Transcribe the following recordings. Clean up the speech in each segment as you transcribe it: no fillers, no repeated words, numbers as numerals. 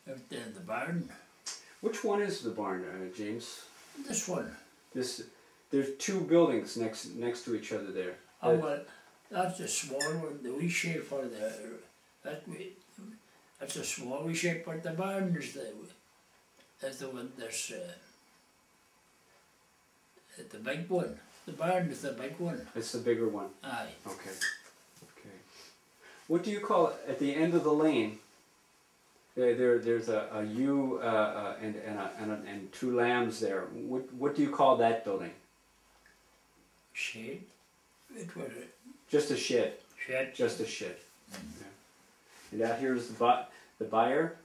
out there in the barn. Which one is the barn, James? This one. There's two buildings next to each other there. Oh well, that's the small one, the wee shape for that's a small wee shape, but the barn is the one that's the big one. The barn is the big one. It's the bigger one. Aye. Okay. Okay. What do you call it at the end of the lane? There's a ewe and two lambs there. What do you call that building? Shed. It was a Just a shed. shed. Just a shed. Yeah. And out here is the byre.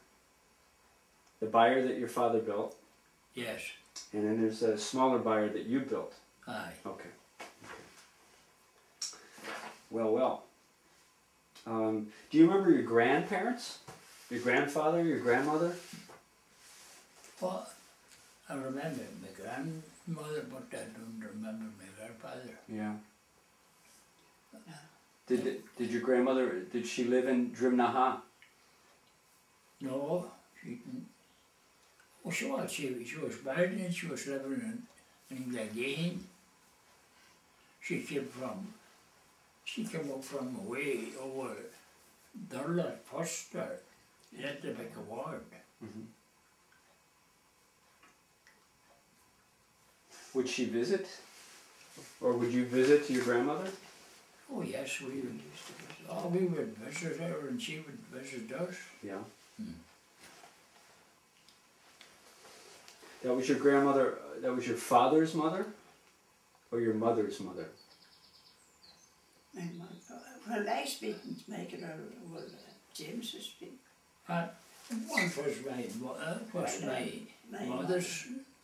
The byre that your father built. Yes. And then there's a smaller byre that you built. Aye. Okay. Well. Do you remember your grandparents? Your grandfather, your grandmother? Well, I remember my grandmother, but I don't remember my grandfather. Yeah. Did your grandmother, did she live in Drimnaha? No, she didn't. Oh, she was married and she was living in Glengahan. She came up from away over Durla first, at the big award. Mm-hmm. Would she visit? Or would you visit your grandmother? Oh yes, we would used to visit. Oh, we would visit her and she would visit us. Yeah. Hmm. That was your grandmother, that was your father's mother? Or your mother's mother? My mother. Well, I speak and make it well, James is speak. One was my mother's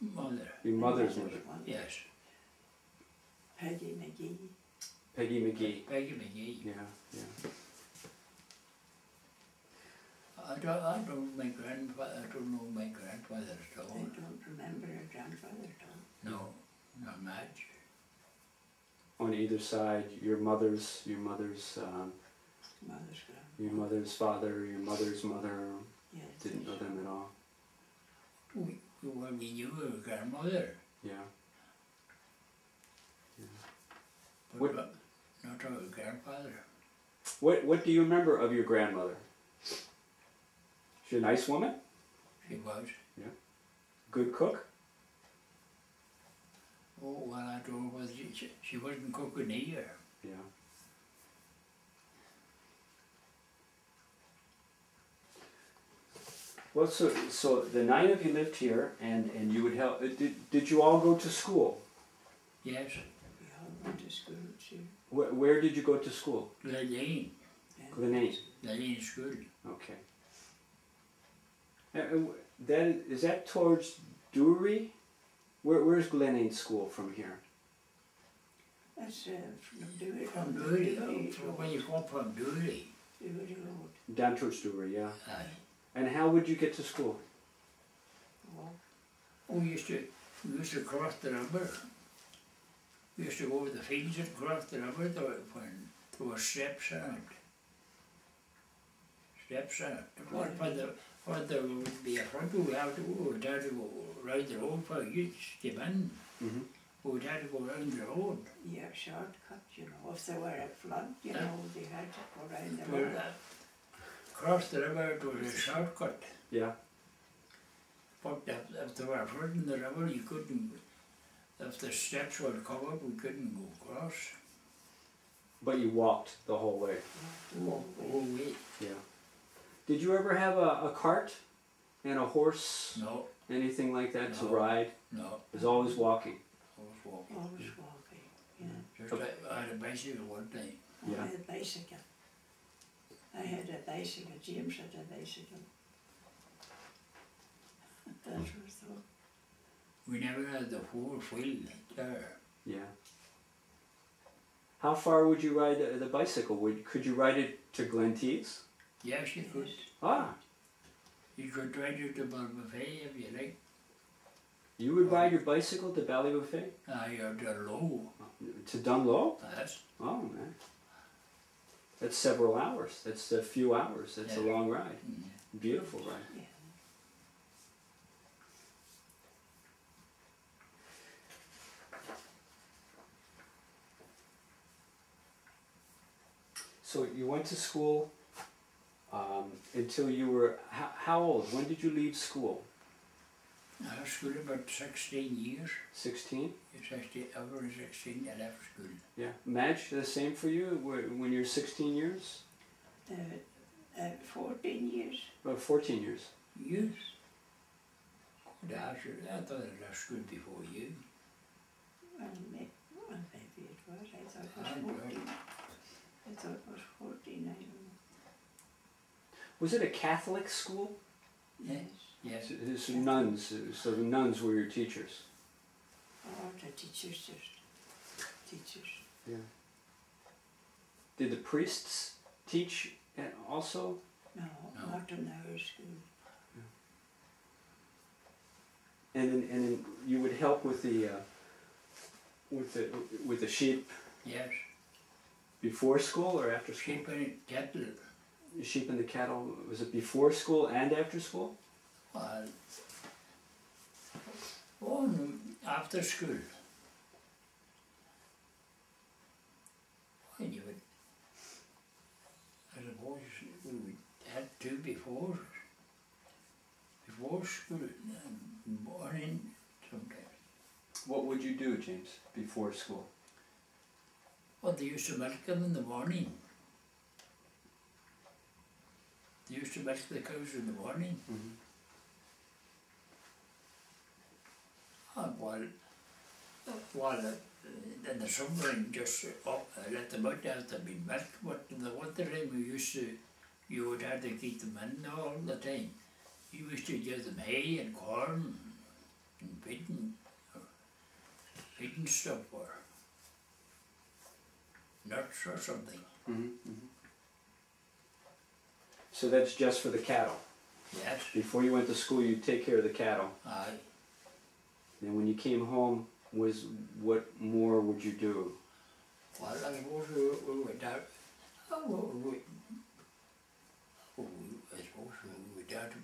mother. Your mother's mother? Yes. Peggy McGee. Peggy McGee. Peggy McGee. Yeah. I don't know my grandfather. I don't know my grandfather at all. I don't remember her grandfather at all. No, not much. On either side, your mother's Mother's your mother's father, your mother's mother, Yes. didn't know them at all. When we knew her grandmother, Yeah. but What- not her grandfather. What do you remember of your grandmother? She a nice woman? She was. Good cook? Oh, well, I don't know whether she wasn't cooking either. Yeah. Well, so the 9 of you lived here, and you would help. Did you all go to school? Yes, We all went to school too. Where did you go to school? Glenlane. Glenane. Glenlane School. Okay. And is that towards Dewry? Where's Glenane School from here? That's from Dewey. From Dooley, when you come from Dooley. Dewey Road. Down towards Dewry, yeah. Aye. And how would you get to school? Walk. Oh, we used to cross the river. We used to go over the fields and cross the river when there were steps in it. Steps in it. When there would be a front, we had to go down to go round the road for you to get in. Mm-hmm. We would have to go round the road. Yeah, shortcut, you know. If there were a flood, you know, they had to go round the Well, road. Cross the river, it was a shortcut. Yeah. But if there were a flood in the river, you couldn't, if the steps were covered, we couldn't go across. But you walked the whole way. Oh, wait. Yeah. Did you ever have a cart and a horse? No, Anything like that to No. ride? no, It was always walking. I was walking. Always walking, yeah. Just like I had a bicycle one time. I Yeah. had a bicycle. I had a bicycle, James had a bicycle. That was all. We never had the whole wheel there. Yeah. How far would you ride the bicycle? Could you ride it to Glentees? Yes, you could. Ah, You could ride it to Balbuffet if you like. you would ride your bicycle to Ballybuffet? You're to low. To Dunlow? That's Oh, man. That's several hours. That's a few hours. That's a Yeah. long ride. Beautiful ride. Yeah. So you went to school until you were, how old? When did you leave school? I was school about 16 years. 16? 16, over 16 I left school. Yeah. Madge, the same for you when you're 16 years? 14 years. About 14 years. Yes. God, I thought I left school before you. Well, maybe it was. I thought it I was know. 14. I thought it was 14, I don't know. Was it a Catholic school? Yes. Yes. So nuns, so the nuns were your teachers? Oh, the teachers just. Teachers. Yeah. Did the priests teach also? No, No. not in our school. And then you would help with the sheep Yes. before school or after school? Sheep and cattle. The sheep and the cattle, was it before school and after school? After school. When you would, I suppose we would had two before school, morning sometimes. What would you do, James, before school? Well, they used to milk them in the morning. They used to milk the cows in the morning. Mm-hmm. And while in the summer and just let them out after being milked, but in the winter time you would have to keep them in all the time. You used to give them hay and corn and feeding stuff or nuts or something. Mm-hmm. Mm-hmm. So that's just for the cattle? Yes, Before you went to school, you'd take care of the cattle? aye. And when you came home, what more would you do? Well, I suppose we went out. I suppose we went out to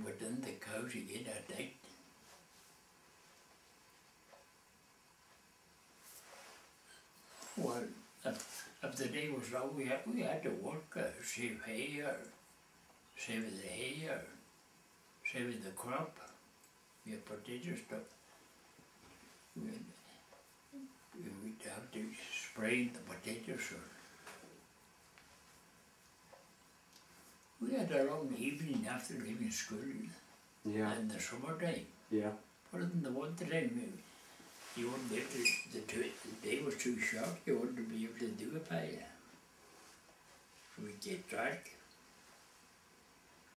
put in the cows again at night. Well, if the day was long, we had to work, save hay or save the hay or save the crop. We had potato stuff. We would have to spray the potatoes. We had a long evening after leaving school Yeah, in the summertime. yeah. But in the winter time, you wouldn't be able to, the day was too short, you wouldn't be able to do it by you. So we'd get dark.